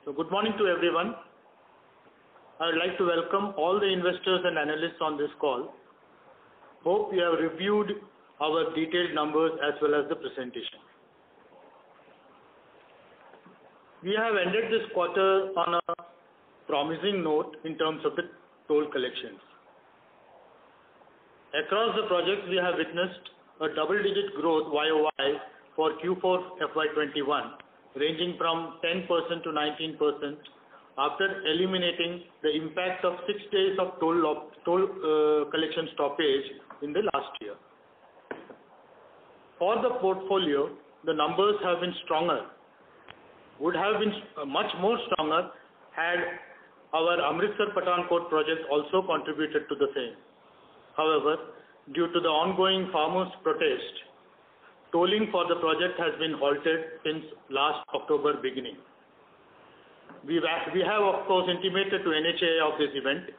So good morning to everyone. I would like to welcome all the investors and analysts on this call. Hope you have reviewed our detailed numbers as well as the presentation. We have ended this quarter on a promising note in terms of the toll collections. Across the projects, we have witnessed a double-digit growth YOY for Q4 FY21, ranging from 10% to 19% after eliminating the impact of 6 days of toll collection stoppage in the last year. For the portfolio, the numbers have been stronger, would have been much more stronger had our Amritsar Pathankot project also contributed to the same. However, due to the ongoing farmers' protest, tolling for the project has been halted since last October beginning. We have of course intimated to NHAI of this event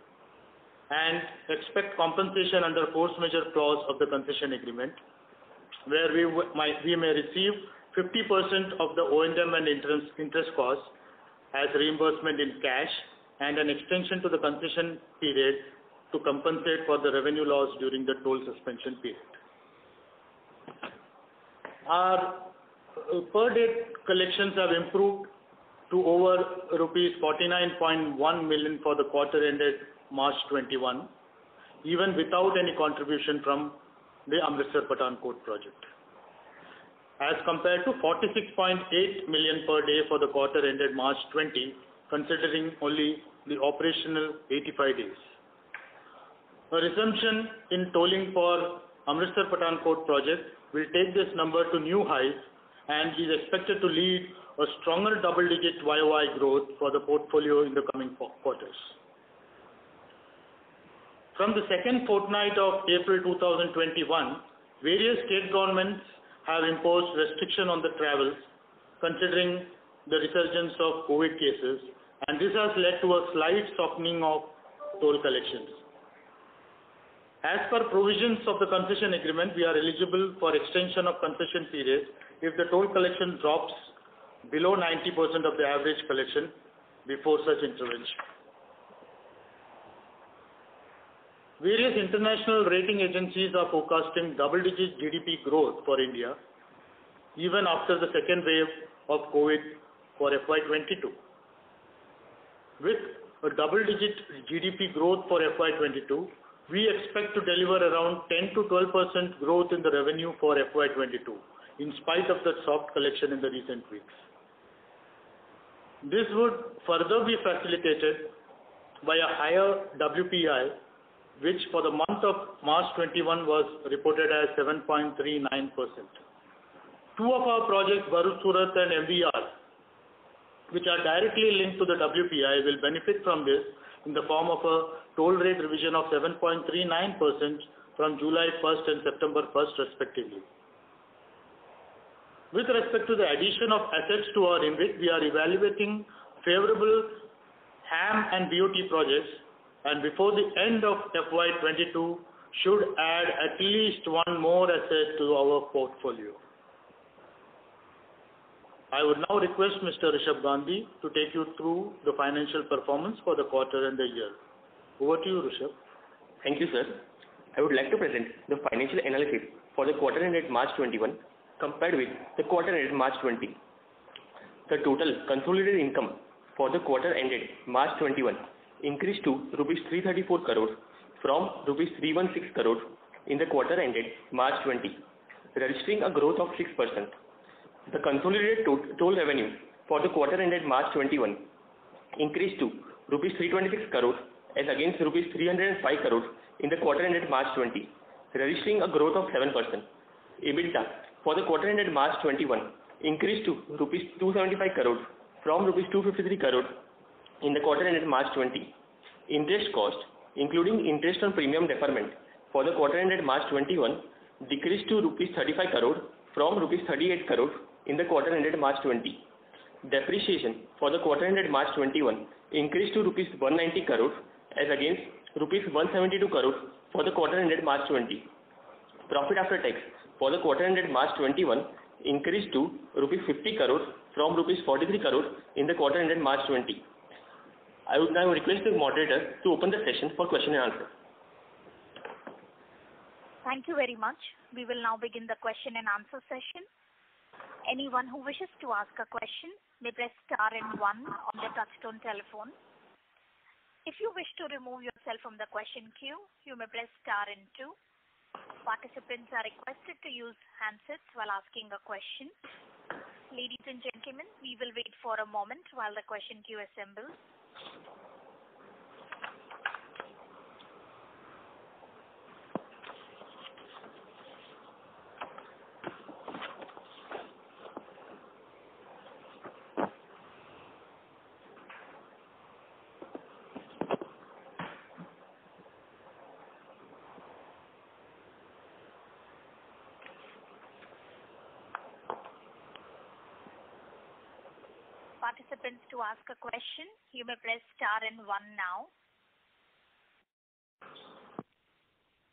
and expect compensation under force majeure clause of the concession agreement, where we may receive 50% of the O&M and interest costs as reimbursement in cash and an extension to the concession period to compensate for the revenue loss during the toll suspension period. Our per day collections have improved to over rupees 49.1 million for the quarter ended March 21, even without any contribution from the Amritsar Pathankot project, as compared to 46.8 million per day for the quarter ended March 20, considering only the operational 85 days. A resumption in tolling for Amritsar Pathankot project will take this number to new heights and is expected to lead a stronger double-digit YOY growth for the portfolio in the coming quarters. From the second fortnight of April 2021, various state governments have imposed restriction on the travels considering the resurgence of COVID cases, and this has led to a slight softening of toll collections. As per provisions of the concession agreement, we are eligible for extension of concession period if the toll collection drops below 90% of the average collection before such intervention. Various international rating agencies are forecasting double-digit GDP growth for India, even after the second wave of COVID for FY22. With a double-digit GDP growth for FY22, we expect to deliver around 10 to 12% growth in the revenue for FY22, in spite of the soft collection in the recent weeks. This would further be facilitated by a higher WPI, which for the month of March 21 was reported as 7.39%. Two of our projects, Bharuch Surat and MVR, which are directly linked to the WPI, will benefit from this in the form of a toll rate revision of 7.39% from July 1st and September 1st respectively. With respect to the addition of assets to our InvIT, we are evaluating favorable HAM and BOT projects, and before the end of FY22 should add at least one more asset to our portfolio. I would now request Mr. Rishabh Gandhi to take you through the financial performance for the quarter and the year. Over to you, Rishabh. Thank you, sir. I would like to present the financial analysis for the quarter ended March 21 compared with the quarter ended March 20. The total consolidated income for the quarter ended March 21 increased to rupees 334 crores from rupees 316 crores in the quarter ended March 20, registering a growth of 6%. The consolidated toll revenue for the quarter ended March 21 increased to rupees 326 crores as against rupees 305 crores in the quarter ended March 20, registering a growth of 7%. EBITDA for the quarter ended March 21 increased to rupees 275 crores from rupees 253 crores in the quarter ended March 20. Interest cost, including interest on premium deferment, for the quarter ended March 21 decreased to rupees 35 crores from rupees 38 crores in the quarter ended March 20. Depreciation for the quarter ended March 21 increased to rupees 190 crores as against rupees 172 crores for the quarter ended March 20. Profit after tax for the quarter ended March 21 increased to rupees 50 crore from rupees 43 crore in the quarter ended March 20. I would now request the moderator to open the session for question and answer. Thank you very much. We will now begin the question and answer session. Anyone who wishes to ask a question may press star and 1 on the touchtone telephone. If you wish to remove yourself from the question queue, you may press star and 2. Participants are requested to use handsets while asking a question. Ladies and gentlemen, we will wait for a moment while the question queue assembles. Participants, to ask a question, you may press star and 1 now.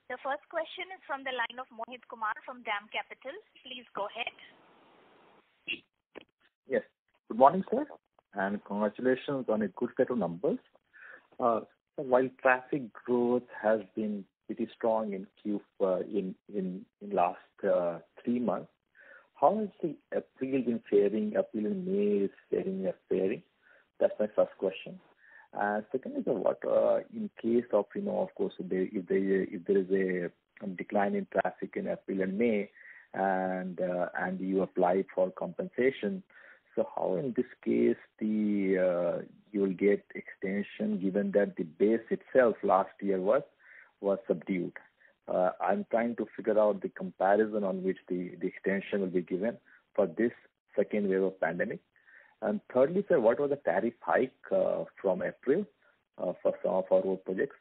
The first question is from the line of Mohit Kumar from DAM Capital. Please go ahead. Yes. Good morning, sir, and congratulations on a good set of numbers. While traffic growth has been pretty strong in last 3 months, how has the April been faring? April and May is faring. That's my first question. Second is what in case of of course if there is a decline in traffic in April and May, and you apply for compensation. So how in this case you will get extension given that the base itself last year was subdued? I'm trying to figure out the comparison on which the extension will be given for this second wave of pandemic. And thirdly, sir, what was the tariff hike from April for some of our road projects?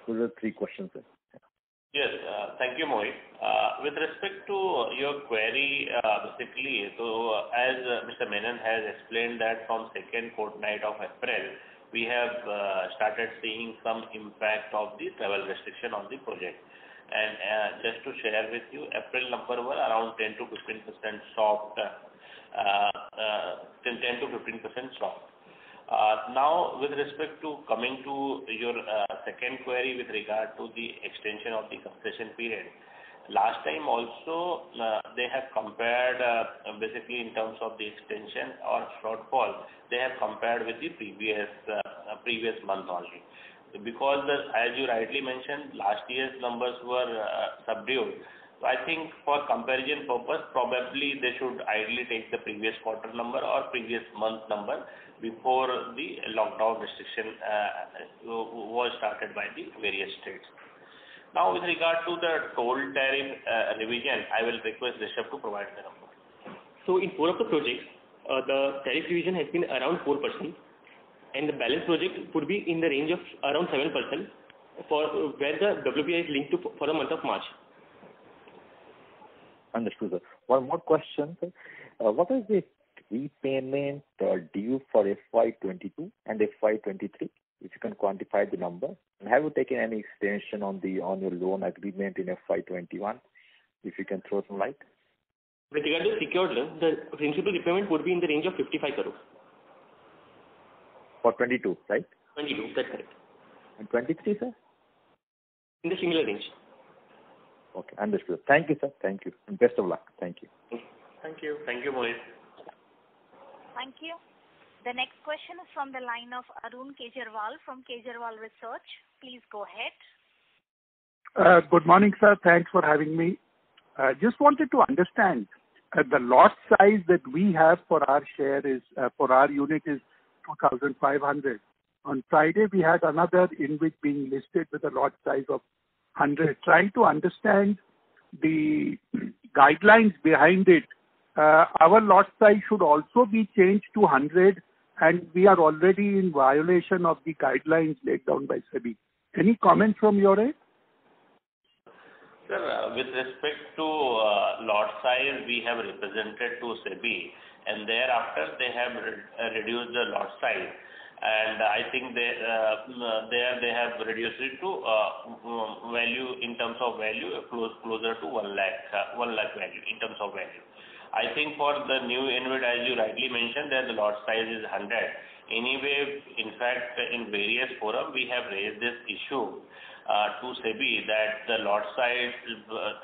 Those are 3 questions, sir. Yes, thank you, Mohit. With respect to your query, basically, so as Mr. Menon has explained that from second fortnight of April, we have started seeing some impact of the travel restriction on the project. And just to share with you, April number were around 10 to 15% soft, 10 to 15% soft. Now, with respect to coming to your second query with regard to the extension of the concession period, last time also they have compared basically in terms of the extension or shortfall, they have compared with the previous month only. Because as you rightly mentioned, last year's numbers were subdued. So I think for comparison purpose, probably they should ideally take the previous quarter number or previous month number before the lockdown restriction was started by the various states. Now, with regard to the toll tariff revision, I will request Rishabh to provide the number. So in 4 of the projects, the tariff revision has been around 4%, and the balance project would be in the range of around 7% for where the WPI is linked to for the month of March. Understood, sir. One more question, sir. What is the repayment due for FY22 and FY23? If you can quantify the number. And have you taken any extension on your loan agreement in FY21? If you can throw some light. With regard to secured loan, the principal repayment would be in the range of 55 crore. For 22, right? 22, that's correct. And 23, sir? In the similar range. Okay, understood. Thank you, sir. Thank you. And best of luck. Thank you. Thank you. Thank you, Mohit. Thank you. The next question is from the line of Arun Kejriwal from Kejriwal Research. Please go ahead. Good morning, sir. Thanks for having me. Just wanted to understand the lot size that we have for our share is for our unit is 2,500. On Friday, we had another InvIT being listed with a lot size of 100. Trying to understand the guidelines behind it. Our lot size should also be changed to 100, and we are already in violation of the guidelines laid down by SEBI. Any comment from your end? Sir, with respect to lot size, we have represented to SEBI, and thereafter they have reduced the lot size. and I think they have reduced it to value in terms of value closer to 1 lakh value in terms of value. I think for the new InvIT, as you rightly mentioned, that the lot size is 100. Anyway, in fact, in various forums we have raised this issue to SEBI that the lot size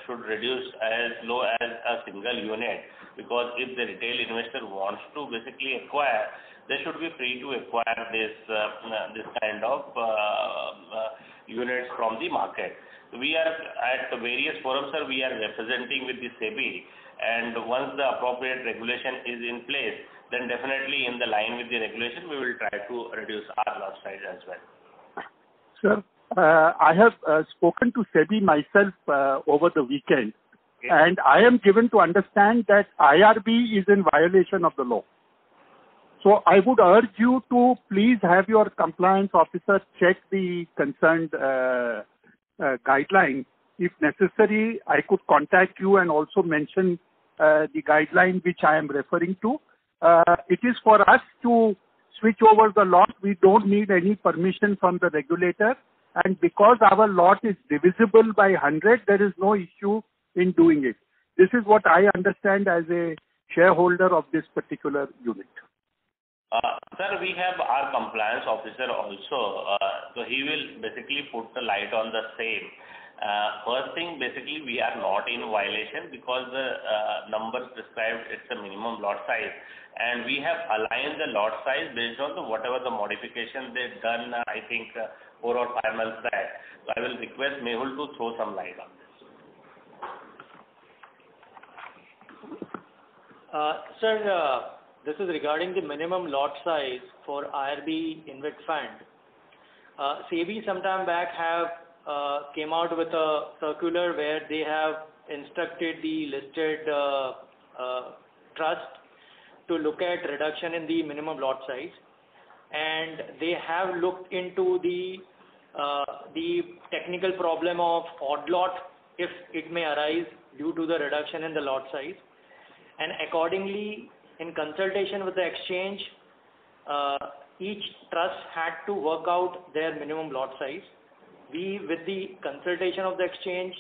should reduce as low as a single unit, because if the retail investor wants to basically acquire, they should be free to acquire this kind of units from the market. We are at various forums, sir. We are representing with the SEBI, and once the appropriate regulation is in place, then definitely in the line with the regulation, we will try to reduce our lot size as well. Sir, I have spoken to SEBI myself over the weekend, and I am given to understand that IRB is in violation of the law. So I would urge you to please have your compliance officer check the concerned guideline. If necessary, I could contact you and also mention the guideline which I am referring to. It is for us to switch over the lot. We don't need any permission from the regulator. And because our lot is divisible by 100, there is no issue in doing it. This is what I understand as a shareholder of this particular unit. Sir, we have our compliance officer also, so he will basically put the light on the same. First thing, basically, we are not in violation because the numbers prescribed, it's a minimum lot size, and we have aligned the lot size based on whatever the modification they've done, I think 4 or 5 months back. So I will request Mehul to throw some light on this. Sir, this is regarding the minimum lot size for IRB InvIT fund. SEBI sometime back have came out with a circular where they have instructed the listed trust to look at reduction in the minimum lot size, and they have looked into the technical problem of odd lot if it may arise due to the reduction in the lot size, and accordingly, in consultation with the exchange, each trust had to work out their minimum lot size. We, with the consultation of the exchange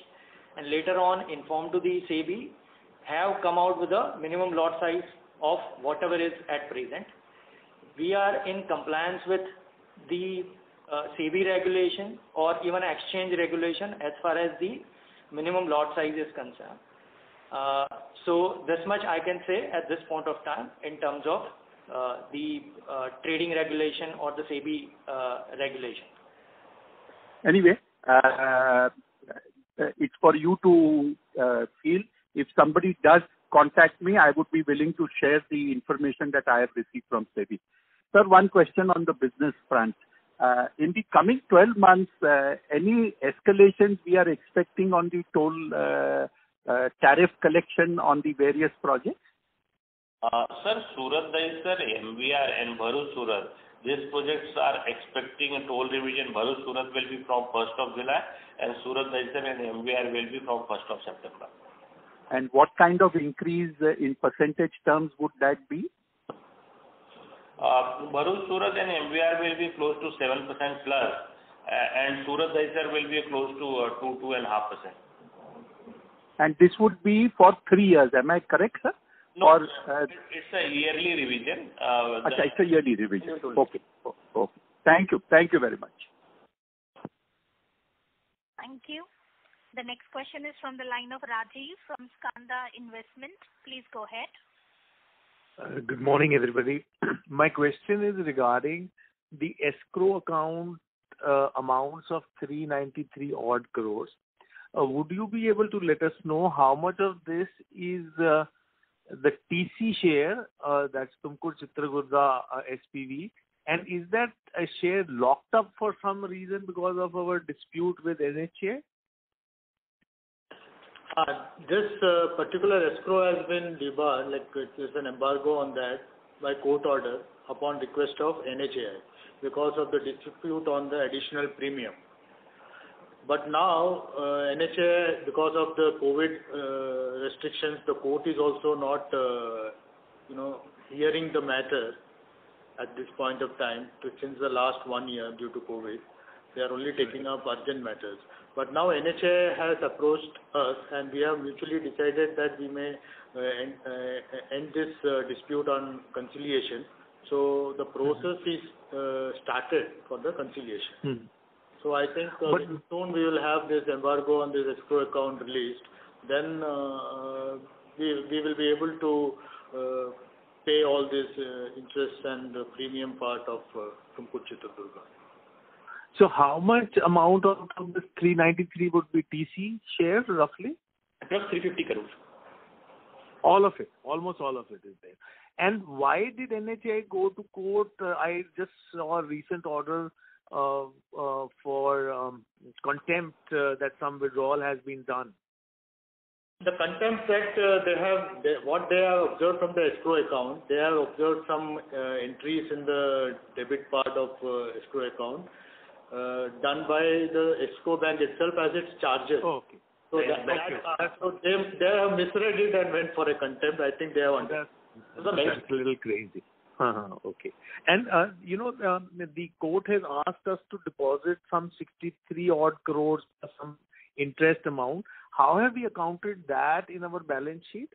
and later on informed to the SEBI, have come out with a minimum lot size of whatever is at present. We are in compliance with the SEBI regulation or even exchange regulation as far as the minimum lot size is concerned. So this much I can say at this point of time in terms of the trading regulation or the SEBI regulation. Anyway, it's for you to feel. If somebody does contact me, I would be willing to share the information that I have received from SEBI. Sir, one question on the business front. In the coming 12 months, any escalations we are expecting on the toll tariff collection on the various projects? Sir, Surat-Dahisar, MVR and Bharuch-Surat, these projects are expecting a toll revision. Bharuch-Surat will be from 1st of July and Surat-Dahisar and MVR will be from 1st of September. And what kind of increase in percentage terms would that be? Bharuch-Surat and MVR will be close to 7% plus, and Surat-Dahisar will be close to 2.5%. And this would be for 3 years, am I correct, sir? No, or, it's a yearly revision. It's a yearly revision. Okay. Thank you. Thank you very much. Thank you. The next question is from the line of Rajiv from Skanda Investment. Please go ahead. Good morning, everybody. My question is regarding the escrow account amounts of 393 odd crores. Would you be able to let us know how much of this is the TC share, that's Tumkur Chitragurda SPV, and is that a share locked up for some reason because of our dispute with NHA? This particular escrow has been debarred, like there's an embargo on that by court order upon request of NHAI because of the dispute on the additional premium. But now NHAI, because of the COVID restrictions, the court is also not hearing the matter. at this point of time since the last 1 year due to COVID. They are only taking up urgent matters. But now NHAI has approached us and we have mutually decided that we may end this dispute on conciliation. So the process is started for the conciliation. So I think soon we will have this embargo on this escrow account released. Then we will be able to pay all this interest and premium part of Tumkur Chitradurga. So how much amount of this 393 would be TC share roughly? Approx 350 crores. All of it, almost all of it is there. And why did NHAI go to court? I just saw a recent order for contempt that some withdrawal has been done. The contempt that what they have observed from the escrow account, they have observed some entries in the debit part of escrow account done by the escrow bank itself as its charges. Oh, okay. So, so they have misread it and went for a contempt. I think they have understood. That's a little crazy. Okay. And, the court has asked us to deposit some 63 odd crores, some interest amount. How have we accounted that in our balance sheet?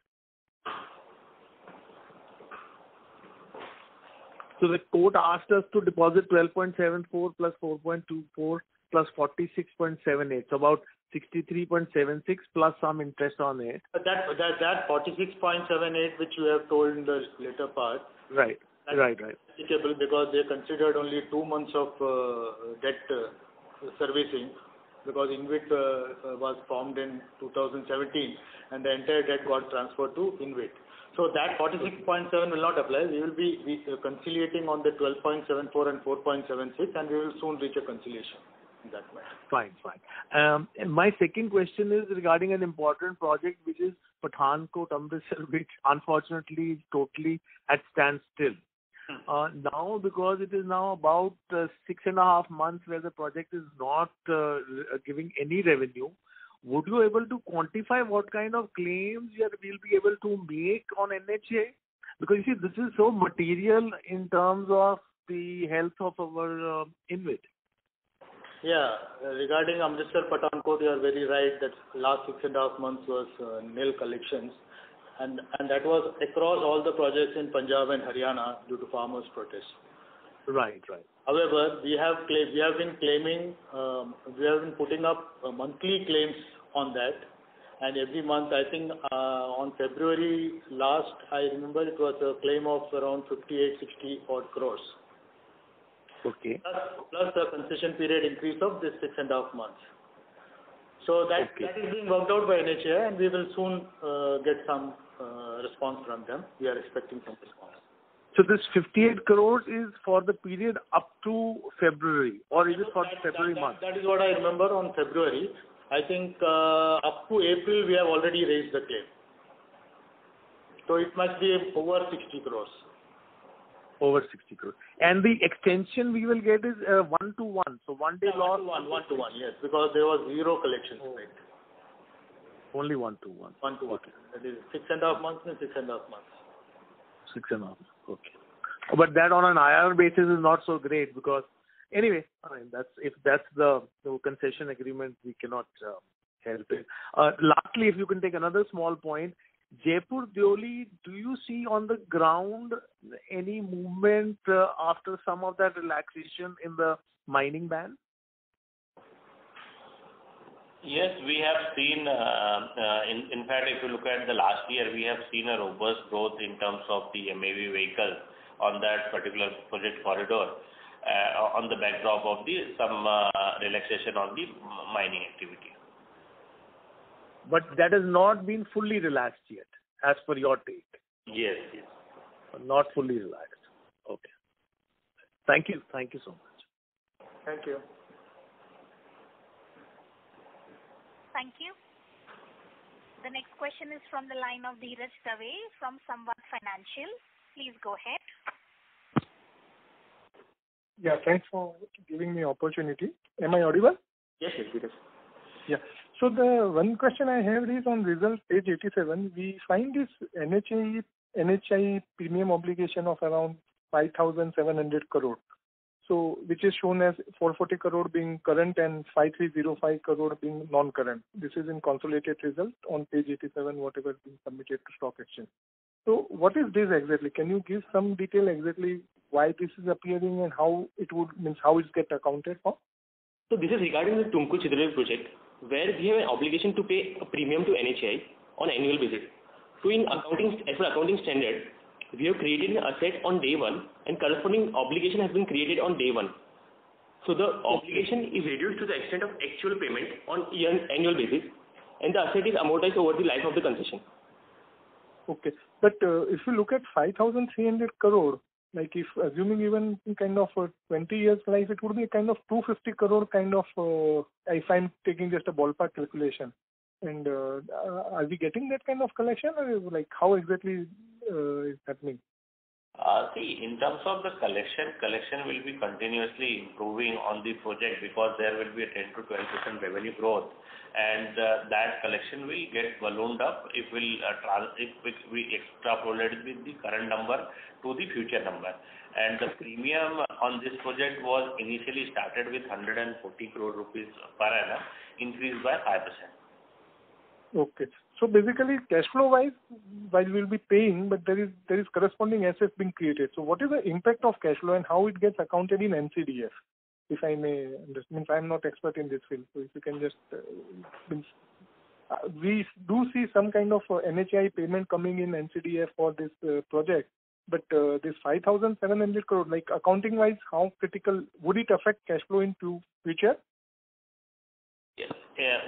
So the court asked us to deposit 12.74 plus 4.24 plus 46.78. So about 63.76 plus some interest on it. That 46.78 which you have told in the later part. Right. Applicable because they considered only 2 months of debt servicing, because InvIT was formed in 2017 and the entire debt got transferred to InvIT. So that 46.7 will not apply. We will be conciliating on the 12.74 and 4.76 and we will soon reach a conciliation in that matter. Fine. And my second question is regarding an important project which is Pathankot Amritsar, which unfortunately is totally at standstill. Now, because it is now about 6.5 months where the project is not giving any revenue, would you able to quantify what kind of claims we'll be able to make on NHAI? Because you see, this is so material in terms of the health of our InvIT. Yeah, regarding Amritsar Pathankot, you are very right that last 6.5 months was nil collections. And that was across all the projects in Punjab and Haryana due to farmers' protests. Right. However, we have been putting up monthly claims on that, and every month, I think on February last, I remember it was a claim of around 58-60 odd crores. Okay. Plus the concession period increase of this 6.5 months. So that is being worked out by NHAI, and we will soon get some response from them. We are expecting some response. So this 58 crores is for the period up to February, or is it for February month? That is what I remember on February. I think up to April we have already raised the claim. So it must be over 60 crores. Over 60 crores. And the extension we will get is 1-to-1. So 1 day loss. 1-to-1, yes, because there was zero collections rate. Only 1-to-1. 1-to-1. Okay. That is 6.5 months and 6.5 months. 6.5. Okay. But that on an IR basis is not so great because anyway, if that's the concession agreement, we cannot help it. Lastly, if you can take another small point, Jaipur Deoli, do you see on the ground any movement after some of that relaxation in the mining ban? Yes, we have seen, in fact, if you look at the last year, we have seen a robust growth in terms of the MAV vehicle on that particular project corridor on the backdrop of some relaxation on the mining activity. But that has not been fully relaxed yet, as per your take. Yes. Not fully relaxed. Okay. Thank you so much. Thank you. Thank you. The next question is from the line of Dheeraj Dave from Samvad Financial. Please go ahead. Yeah, thanks for giving me opportunity. Am I audible? Yes, Dheeraj. Yeah. So the one question I have is on result page 87. We find this NHAI premium obligation of around 5,700 crore. So which is shown as 440 crore being current and 5,305 crore being non-current. This is in consolidated result on page 87, whatever is being submitted to stock exchange. So what is this exactly? Can you give some detail exactly why this is appearing and how it get accounted for? So this is regarding the Tumkur Chitradurga project, where we have an obligation to pay a premium to NHAI on annual basis. So in accounting, as per accounting standard, we have created an asset on day one and corresponding obligation has been created on day one. So the obligation is reduced to the extent of actual payment on annual basis, and the asset is amortized over the life of the concession. Okay. But if you look at 5,300 crore, like if assuming even kind of 20 years life, it would be a kind of 250 crore kind of, if I'm taking just a ballpark calculation. And are we getting that kind of collection, or like how exactly is happening? See, in terms of the collection will be continuously improving on the project because there will be a 10 to 12% revenue growth, and that collection will get ballooned up if we extrapolate with the current number to the future number. And the premium on this project was initially started with 140 crore rupees per annum, increased by 5%. Okay. So basically, cash flow wise, while we'll be paying, but there is corresponding assets being created. So what is the impact of cash flow and how it gets accounted in NCDF? If I may, means I'm not expert in this field. So if you can just, we do see some kind of NHAI payment coming in NCDF for this project. But this 5,700 crore, like accounting wise, how critical would it affect cash flow in future? Yes.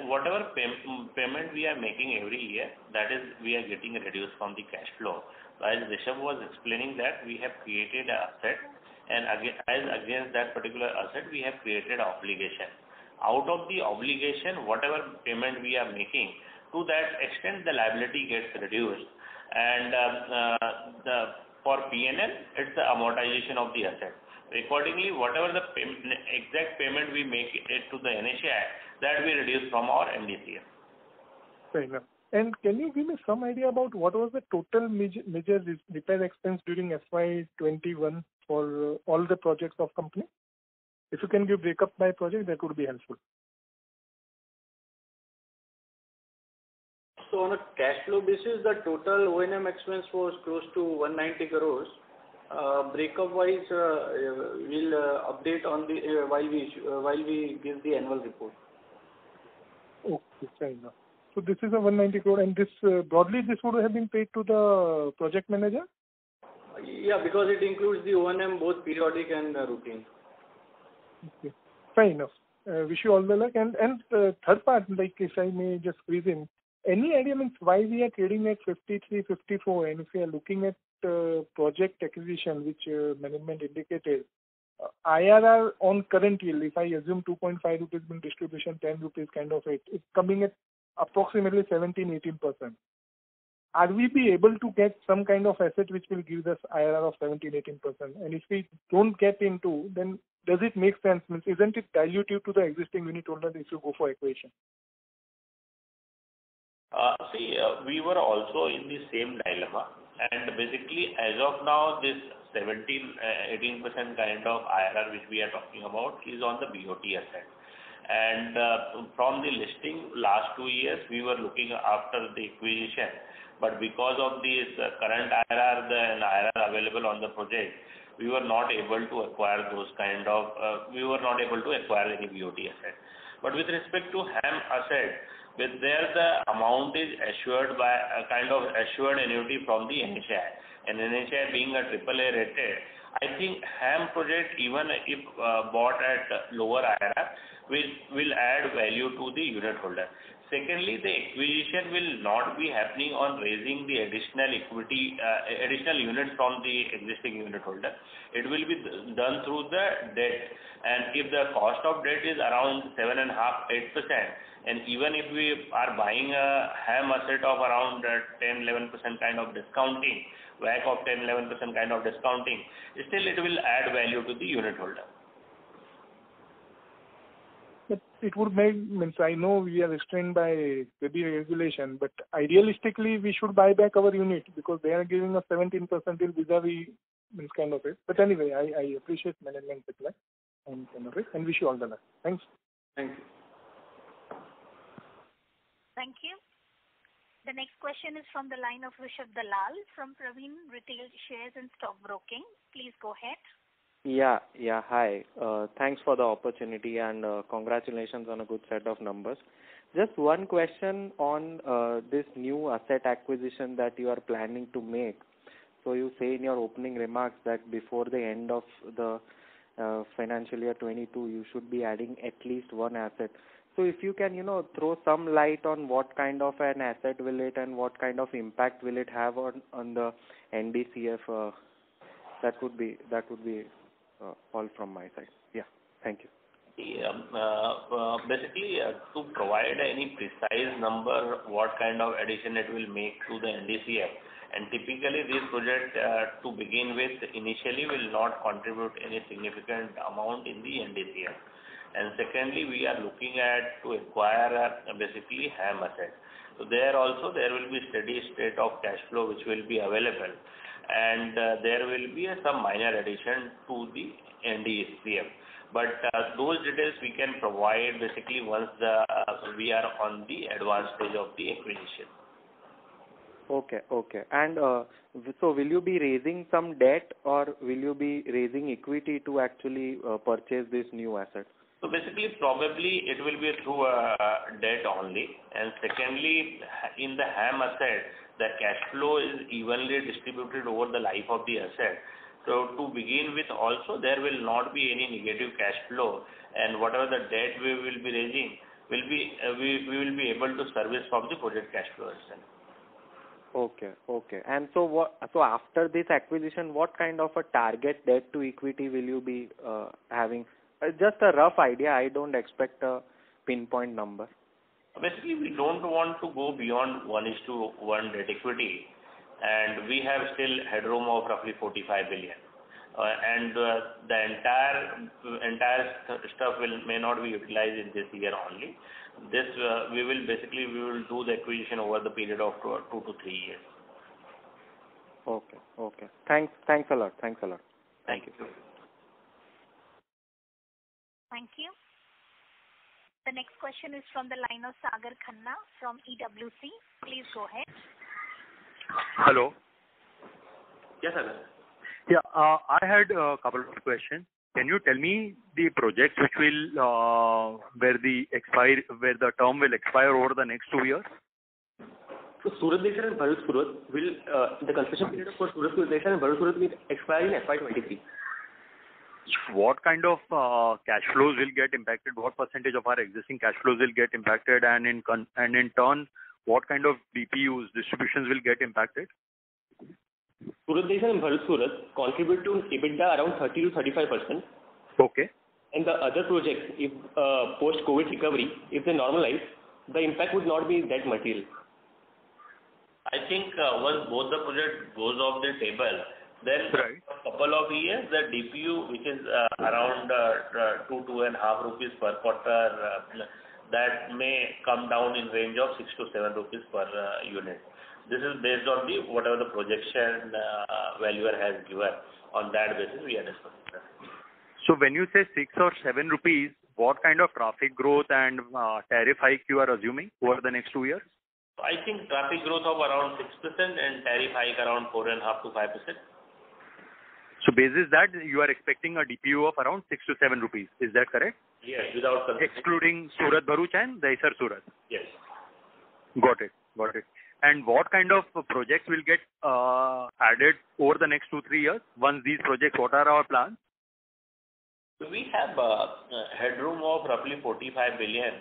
Whatever payment we are making every year, that is we are getting reduced from the cash flow. As Rishabh was explaining that we have created an asset, and as against that particular asset we have created an obligation. Out of the obligation, whatever payment we are making, to that extent the liability gets reduced, and for P&L it's the amortization of the asset. Accordingly, whatever the exact payment we make it to the NHAI, that we reduce from our NDCF. Fair enough. And can you give me some idea about what was the total major repair expense during FY21 for all the projects of company? If you can give breakup by project, that would be helpful. So on a cash flow basis, the total O&M expense was close to 190 crores. Breakup wise, we'll update on the while we give the annual report. Okay, fair enough. So this is a 190 crore, and this broadly this would have been paid to the project manager? Yeah, because it includes the O&M both periodic and routine. Okay, fair enough. Wish you all the luck. And third part, like if I may just squeeze in, any idea means why we are trading at 53, 54, and if we are looking at project acquisition, which management indicated, IRR on current yield, if I assume 2.5 rupees in distribution, 10 rupees kind of rate, it's coming at approximately 17-18%. Are we be able to get some kind of asset which will give us IRR of 17-18%? And if we don't get into, then does it make sense? Means isn't it dilutive to the existing unit holder if you go for acquisition? We were also in the same dilemma, and basically as of now this 17-18% kind of IRR which we are talking about is on the BOT asset. And from the listing last 2 years we were looking after the acquisition, but because of this current IRR and IRR available on the project, we were not able to acquire those kind of, we were not able to acquire any BOT asset. But with respect to HAM asset, with there the amount is assured by a kind of assured annuity from the NHAI, and NHAI being a AAA rated, I think HAM project even if bought at lower IRR will add value to the unit holder. Secondly, the acquisition will not be happening on raising the additional equity, additional units from the existing unit holder. It will be done through the debt, and if the cost of debt is around 7.5-8%, and even if we are buying a HAM asset of around 10-11% kind of discounting, WACC of 10-11% kind of discounting, still it will add value to the unit holder. But it would make, means I know we are restrained by the regulation, but idealistically we should buy back our unit because they are giving us 17% vis-a-vis means kind of it. But anyway, I appreciate management reply and kind of it, and wish you all the best. Thanks. Thank you. Thank you. The next question is from the line of Rishabh Dalal from Praveen Retail Shares and Stock Broking. Please go ahead. Yeah, hi. Thanks for the opportunity and congratulations on a good set of numbers. Just one question on this new asset acquisition that you are planning to make. So you say in your opening remarks that before the end of the financial year 22, you should be adding at least one asset. So if you can, throw some light on what kind of an asset will it and what kind of impact will it have on the NDCF, that would be all from my side. Yeah, thank you. Basically, to provide any precise number, what kind of addition it will make to the NDCF, and typically this project to begin with initially will not contribute any significant amount in the NDCF. And secondly, we are looking at to acquire basically HAM asset. So there also there will be steady state of cash flow which will be available, and there will be some minor addition to the NDCF. But those details we can provide basically once we are on the advanced stage of the acquisition. Okay. And so will you be raising some debt or will you be raising equity to actually purchase this new asset? So basically, probably it will be through debt only. And secondly, in the HAM asset, the cash flow is evenly distributed over the life of the asset. So to begin with also, there will not be any negative cash flow, and whatever the debt we will be raising, we will be able to service from the project cash flow itself. Okay. And so after this acquisition, what kind of a target debt to equity will you be having? Just a rough idea. I don't expect a pinpoint number. Basically, we don't want to go beyond 1:1 debt equity, and we have still headroom of roughly 45 billion. And the entire stuff may not be utilized in this year only. This we will do the acquisition over the period of 2 to 3 years. Okay. Thanks a lot. Thank you. Thank you. Thank you. The next question is from the line of Sagar Khanna from EWC. Please go ahead. Hello. Yes, sir. Yeah, I had a couple of questions. Can you tell me the projects which will where the term will expire over the next 2 years? So Surat Desai and Bharuch Surat will the concession period for Surat Desai and Bharuch Surat will expire in FY23. What kind of cash flows will get impacted? What percentage of our existing cash flows will get impacted, and in turn, what kind of DPUs distributions will get impacted? Surat Desai and Bharuch Surat contribute to EBITDA around 30 to 35%. Okay. And the other projects, if post-COVID recovery, if they normalize, the impact would not be that material. I think once both the project goes off the table, then right. a couple of years, the DPU, which is around 2.5 rupees per quarter, that may come down in range of 6 to 7 rupees per unit. This is based on whatever the projection valuer has given. On that basis, we are discussing that. So when you say 6 or 7 rupees, what kind of traffic growth and tariff hike you are assuming over the next 2 years? I think traffic growth of around 6% and tariff hike around 4.5 to 5%. So basis that, you are expecting a DPU of around 6 to 7 rupees. Is that correct? Yes, without concession. Excluding Surat Bharuch and Dahisar Surat. Yes. Got it. And what kind of projects will get added over the next 2-3 years? Once these projects, what are our plans? We have headroom of roughly 45 billion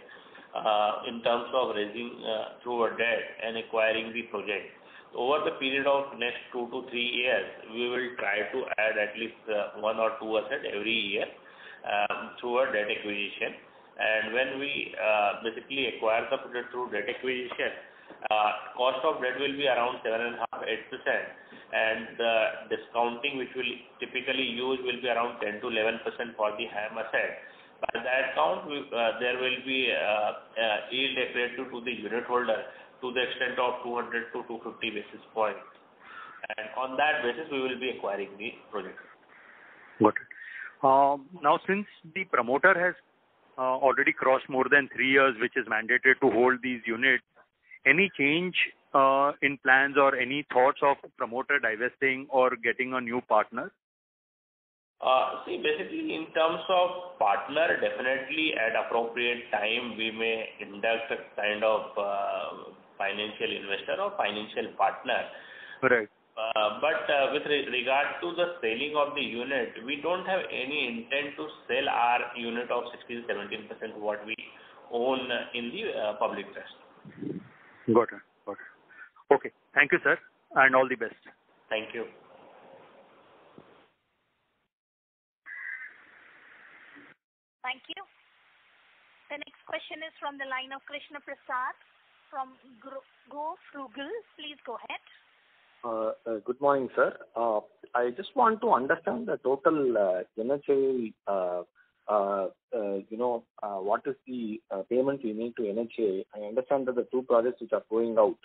in terms of raising through a debt and acquiring the project. Over the period of next 2 to 3 years, we will try to add at least 1 or 2 assets every year through a debt acquisition. And when we basically acquire the project through debt acquisition, cost of debt will be around 7.5-8%, and the discounting which will typically use will be around 10 to 11% for the HAM asset. By that count, there will be yield accretive to the unit holder to the extent of 200 to 250 basis points. and on that basis we will be acquiring the project. Got it. Now, since the promoter has already crossed more than 3 years, which is mandated to hold these units, any change in plans or any thoughts of promoter divesting or getting a new partner? See, basically in terms of partner, definitely at appropriate time we may induct a kind of financial investor or financial partner. Right. But with regard to the selling of the unit, we don't have any intent to sell our unit of 16-17% what we own in the public trust. Got it. Got it. Okay. Thank you, sir, and all the best. Thank you. Thank you. The next question is from the line of Krishna Prasad from Go Frugal. Please go ahead. Good morning, sir. I just want to understand the total NHAI, what is the payment we need to NHAI. I understand that the two projects which are going out,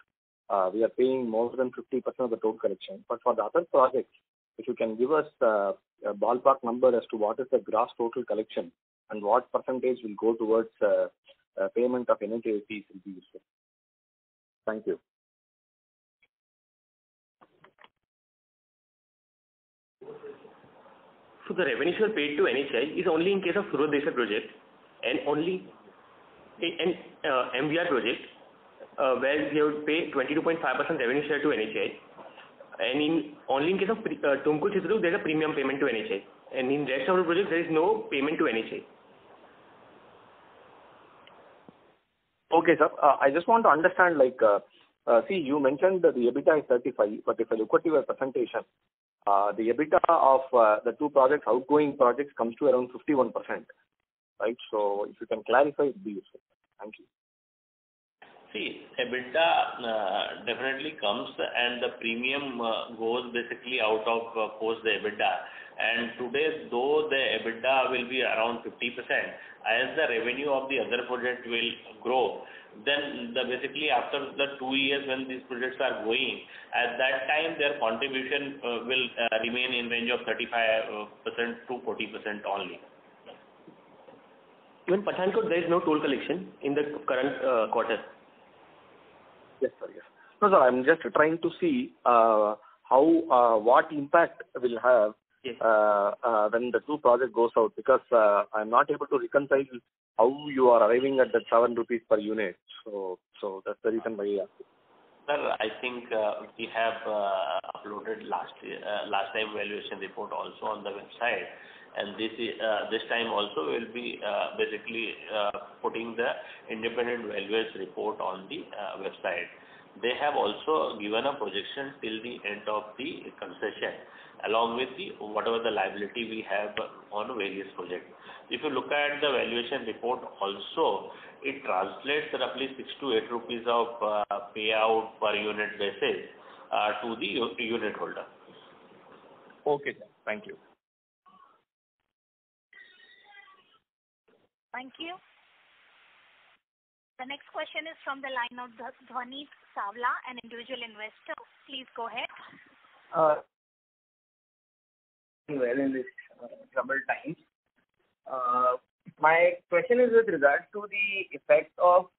we are paying more than 50% of the total collection. But for the other projects, if you can give us a ballpark number as to what is the gross total collection and what percentage will go towards payment of NHAI fees will be useful. Thank you. So the revenue share paid to NHAI is only in case of Surat Desai project and only in MVR project where we have to pay 22.5% revenue share to NHAI, and only in case of Tumkur Chitradurg there is a premium payment to NHAI, and in rest of the project there is no payment to NHAI. Okay, sir. I just want to understand, see, you mentioned that the EBITDA is 35, but if I look at your presentation, the EBITDA of the two projects, outgoing projects, comes to around 51%, right? So if you can clarify, it would be useful. Thank you. See, EBITDA definitely comes and the premium goes basically out of post the EBITDA. And today, though the EBITDA will be around 50%, as the revenue of the other project will grow, then basically after the 2 years when these projects are going, at that time their contribution will remain in range of 35% to 40% only. Even Pathankot, there is no toll collection in the current quarter. Yes, sir. Yes. No, sir. I'm just trying to see what impact will have when the two projects goes out, because I'm not able to reconcile how you are arriving at that 7 rupees per unit. So that's the reason why I asked. Sir, I think we have uploaded last time valuation report also on the website, and this time also we will be basically putting the independent valuers report on the website. They have also given a projection till the end of the concession, along with whatever the liability we have on various projects. If you look at the valuation report also, it translates roughly 6 to 8 rupees of payout per unit basis to the unit holder. Okay, sir. Thank you. Thank you. The next question is from the line of Dhwanit Savla, an individual investor. Please go ahead. Well, in this troubled times. My question is with regard to the effect of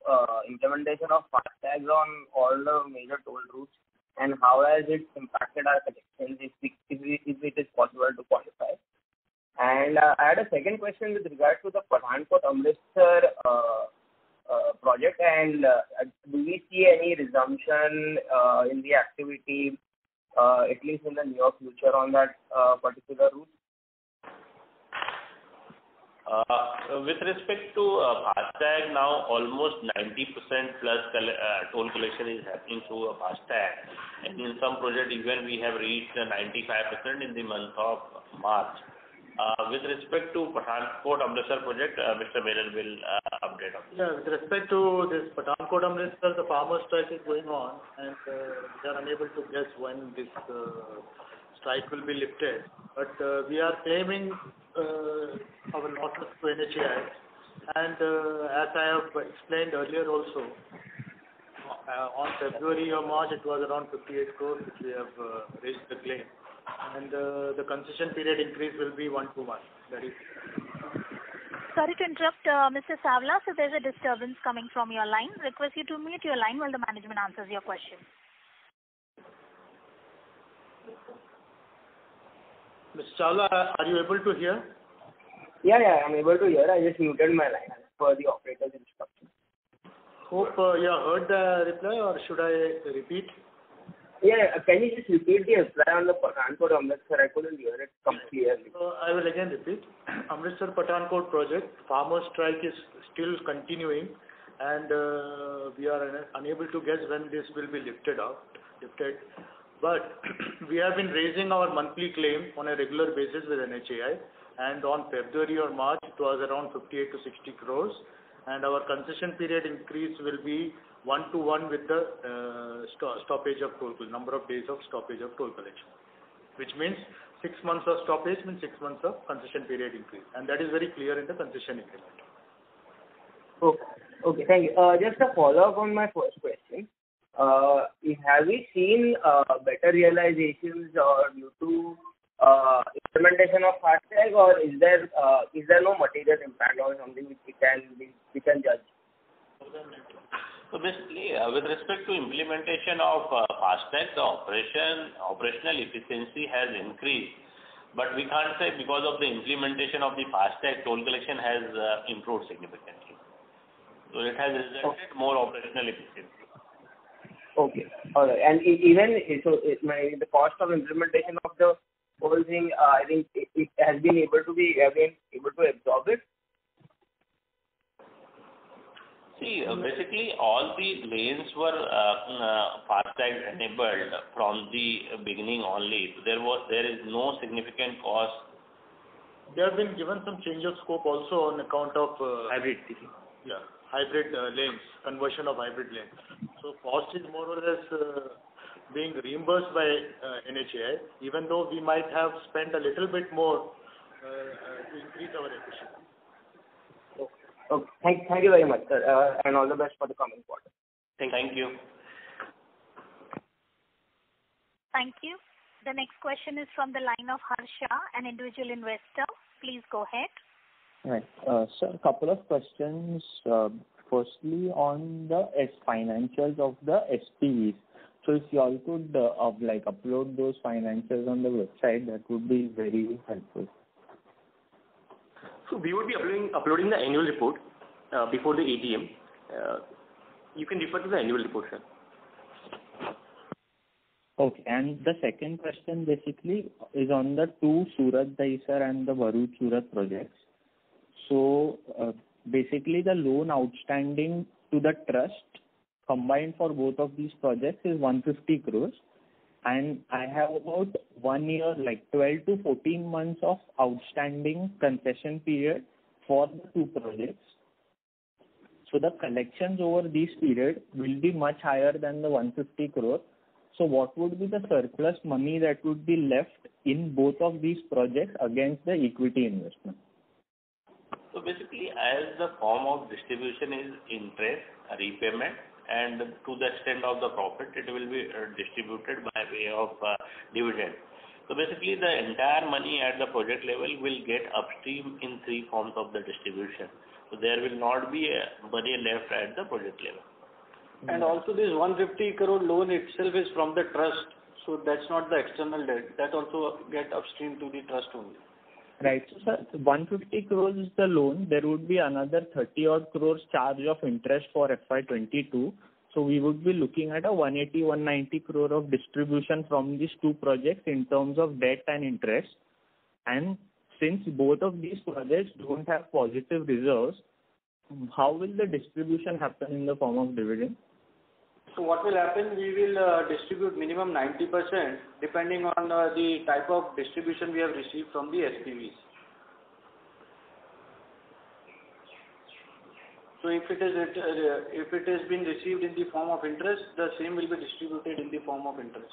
implementation of FASTags on all the major toll routes, and how has it impacted our collections, if it is possible to quantify. And I had a second question with regard to the Pathankot Amritsar project, and do we see any resumption in the activity, at least in the near future, on that particular route? With respect to FASTag, now almost 90% plus toll collection is happening through a FASTag, and in some projects even we have reached 95% in the month of March. With respect to Pathankot Amritsar project, Mr. Menon will update on this. Yeah, with respect to this Pathankot Amritsar, the farmer strike is going on, and we are unable to guess when this strike will be lifted. But we are claiming our losses to NHAI, and as I have explained earlier also, On February or March, it was around 58 crores which we have raised the claim. And the concession period increase will be 1 to 1. That is. Sorry to interrupt, Mr. Savla. So there's a disturbance coming from your line. Request you to mute your line while the management answers your question. Mr. Chawla, are you able to hear? Yeah, I'm able to hear. I just muted my line as per the operator's instruction. Hope you heard the reply, or should I repeat? Yeah, can you just repeat the reply on the Pathankot Amritsar? I couldn't hear it clearly. So I will again repeat. Amritsar Pathankot project, farmer strike is still continuing, and we are unable to guess when this will be lifted. But we have been raising our monthly claim on a regular basis with NHAI, and on February or March it was around 58 to 60 crores, and our concession period increase will be 1 to 1 with the stoppage of toll, number of days of stoppage of toll collection, which means 6 months of stoppage means 6 months of concession period increase, and that is very clear in the concession agreement. Okay, thank you. Just a follow-up on my first question. Have we seen better realizations due to implementation of FASTag, or is there no material impact or something which we can judge? So basically, with respect to implementation of FASTag, the operational efficiency has increased, but we can't say because of the implementation of the FASTag, toll collection has improved significantly. So it has resulted more operational efficiency. Okay, all right. And even so, the cost of implementation of the whole thing, I think it has been able to absorb it. See, basically all the lanes were FASTag enabled from the beginning only. There is no significant cost. They have been given some change of scope also on account of hybrid lanes, conversion of hybrid lanes. So cost is more or less being reimbursed by NHAI, even though we might have spent a little bit more to increase our efficiency. Okay. Thank you very much, sir, and all the best for the coming quarter. Thank you. Thank you. The next question is from the line of Harsha, an individual investor. Please go ahead. Right. Sir, a couple of questions. Firstly, on the financials of the SPVs. So if you all could upload those financials on the website, that would be very helpful. So we would be uploading the annual report before the AGM. You can refer to the annual report, sir. Okay. And the second question basically is on the two Surat-Dahisar and the Bharuch-Surat projects. So basically the loan outstanding to the trust combined for both of these projects is 150 crores. And I have about 1 year, 12 to 14 months of outstanding concession period for the two projects. So the collections over this period will be much higher than the 150 crore. So what would be the surplus money that would be left in both of these projects against the equity investment? So basically, as the form of distribution is interest, repayment, and to the extent of the profit, it will be distributed by way of dividend. So basically, the entire money at the project level will get upstream in three forms of the distribution. So there will not be money left at the project level. And also this 150 crore loan itself is from the trust, so that's not the external debt. That also get upstream to the trust only. Right. So sir, 150 crores is the loan. There would be another 30 odd crores charge of interest for FY22. So we would be looking at a 180-190 crore of distribution from these two projects in terms of debt and interest. And since both of these projects don't have positive reserves, how will the distribution happen in the form of dividend? So what will happen, we will distribute minimum 90% depending on the type of distribution we have received from the SPVs. So if it has been received in the form of interest, the same will be distributed in the form of interest.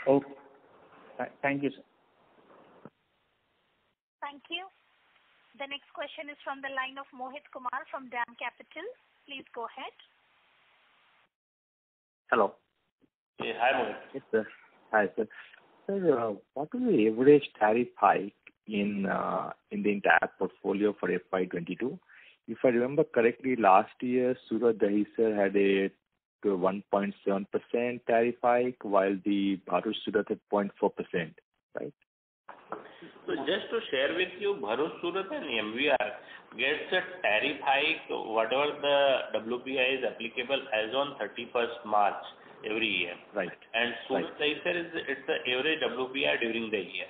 Okay. Thank you, sir. Thank you. The next question is from the line of Mohit Kumar from DAM Capital. Please go ahead. Hello. Yeah, hi, Mohit. Yes, sir. Hi, sir. Sir, what was the average tariff hike in the entire portfolio for FY22? If I remember correctly, last year Surat Dahisar had a 1.7% tariff hike, while the Bharuch Surat had 0.4%, right? So just to share with you, Bharuch Surat and MVR gets a tariff hike, whatever the WPI is applicable as on 31st March every year. Right. And Surat Dahisar it's the average WPI during the year.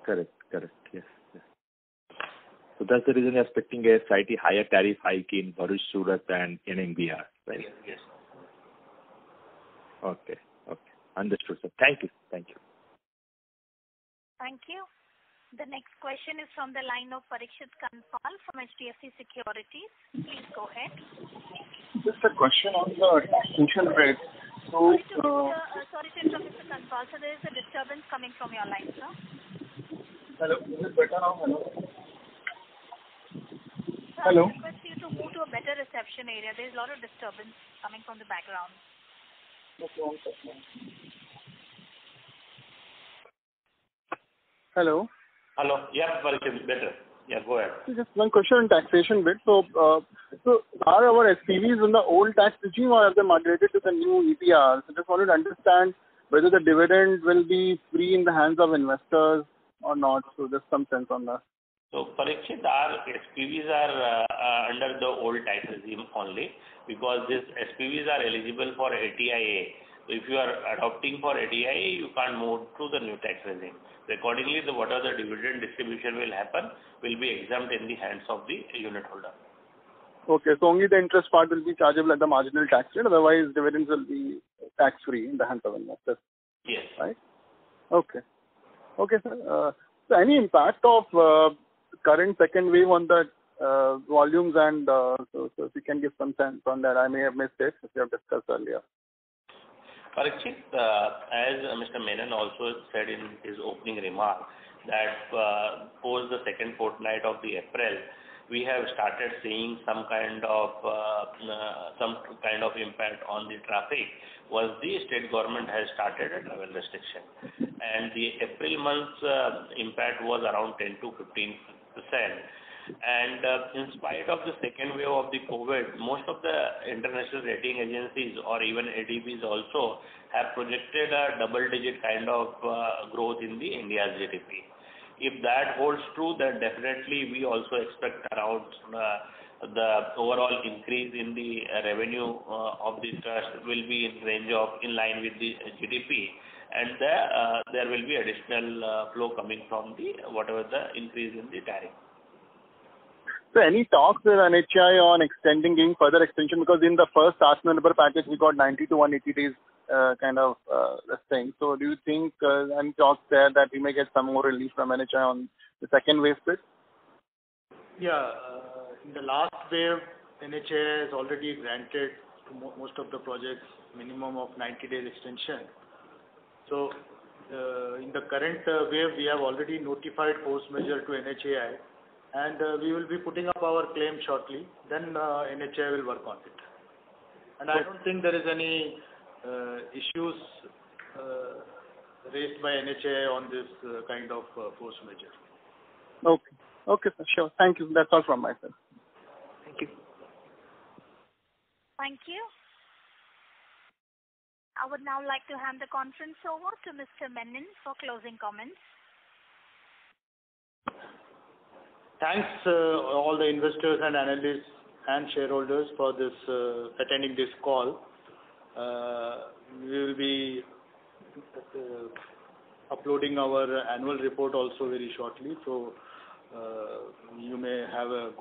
Correct, yes. So that's the reason you're expecting a slightly higher tariff hike in Bharuch Surat and in MVR, right? Yes. Okay. Understood, sir. Thank you. Thank you. The next question is from the line of Parikshit Kandpal from HDFC Securities. Please go ahead. Just a question on the taxation rate. Sorry to interrupt, Mr. Kandpal. So there is a disturbance coming from your line, sir. Hello. Is it better now? Sir, I request you to move to a better reception area. There is a lot of disturbance coming from the background. Okay, one second. Hello. Yeah, Parikshit, better. Yeah, go ahead. Just one question on taxation bit. So are our SPVs in the old tax regime or have they migrated to the new EPR? So just wanted to understand whether the dividend will be free in the hands of investors or not. So just some sense on that. So Parikshit, our SPVs are under the old tax regime only, because these SPVs are eligible for ATIA. So if you are adopting for ATIA, you can't move to the new tax regime. So accordingly, whatever the dividend distribution will happen will be exempt in the hands of the unit holder. Okay, so only the interest part will be chargeable at the marginal tax rate, otherwise dividends will be tax-free in the hands of investors. Yes. Right? Okay, sir. So any impact of current second wave on the volumes and so if you can give some sense on that. I may have missed it if you have discussed earlier. Parikshit, as Mr. Menon also said in his opening remark, that post the second fortnight of the April, we have started seeing some kind of impact on the traffic once the state government has started a travel restriction. And the April month's impact was around 10 to 15%. And in spite of the second wave of the COVID, most of the international rating agencies or even ADBs also have projected a double-digit kind of growth in the India's GDP. If that holds true, then definitely we also expect around the overall increase in the revenue of the trust will be in line with the GDP, and there will be additional flow coming from whatever the increase in the tariff. So any talks with NHAI on giving further extension, because in the first Atmanirbhar package we got 90 to 180 days this thing. So do you think any talks there that we may get some more relief from NHAI on the second wave bit? Yeah, in the last wave, NHAI has already granted to most of the projects minimum of 90 days extension. So in the current wave, we have already notified force majeure to NHAI, and we will be putting up our claim shortly. Then NHAI will work on it. And I don't think there is any issues raised by NHAI on this kind of force majeure. Okay, sir, sure. Thank you. That's all from my side. Thank you. Thank you. I would now like to hand the conference over to Mr. Menon for closing comments. Thanks all the investors and analysts and shareholders for this attending this call. We will be uploading our annual report also very shortly, so you may have a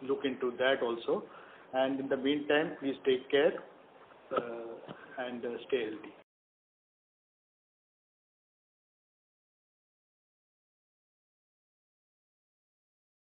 look into that also. And in the meantime, please take care and stay healthy.